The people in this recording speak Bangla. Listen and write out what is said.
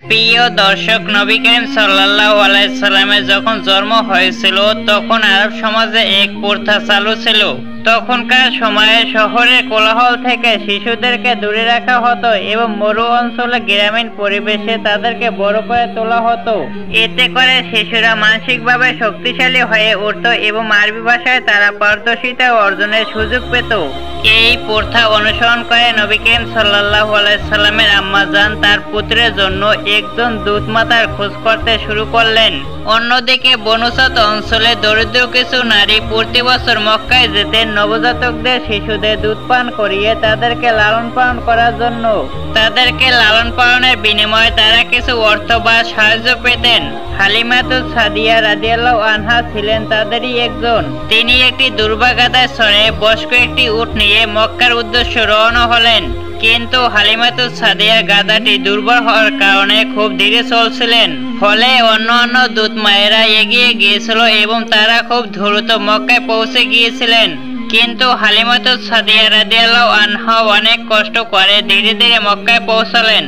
প্রিয় দর্শক, নবী করিম সাল্লাল্লাহু আলাইহি সাল্লামের যখন জন্ম হয়েছিল তখন আরব সমাজে এক প্রথা চালু ছিল। তখনকার সময়ে শহরের কোলাহল থেকে শিশুদেরকে দূরে রাখা হতো এবং মরু অঞ্চলে গ্রামীণ পরিবেশে তাদেরকে বড় করে তোলা হতো। এতে করে শিশুরা মানসিকভাবে শক্তিশালী হয়ে উঠত এবং আরবি ভাষায় তারা পারদর্শিতা অর্জনের সুযোগ পেত। এই প্রথা অনুসরণ করে নবী করিম সাল্লাল্লাহু আলাইহি সাল্লামের আম্মা জান তার পুত্রের জন্য একজন দুধমাতার খোঁজ করতে শুরু করলেন। অন্যদিকে বনু সাদ অঞ্চলে দরিদ্র কিছু নারী প্রতি বছর মক্কায় যেতেন নবজাতকদের শিশুদের দুধ পান করিয়ে তাদেরকে লালন পালন করার জন্য। তাদেরকে লালন পালনের বিনিময়ে তারা কিছু অর্থ বা সাহায্য পেতেন। হালিমাতুস সাদিয়া রাদিয়াল্লাহু আনহা ছিলেন তাদেরই একজন। তিনি একটি দুর্বাগাদায় চড়ে বয়স্ক একটি উট নিয়ে মক্কার উদ্দেশ্যে রওনা হলেন। কিন্তু হালিমাতুস সাদিয়ার গাধাটি দুর্বল হওয়ার কারণে খুব ধীরে চলছিলেন। ফলে অন্য দুধ মায়েরা এগিয়ে গিয়েছিল এবং তারা খুব দ্রুত মক্কায় পৌঁছে গিয়েছিলেন। কিন্তু হালিমাতুস সাদিয়া রাদিয়াল্লাহু আনহা অনেক কষ্ট করে ধীরে ধীরে মক্কায় পৌঁছালেন।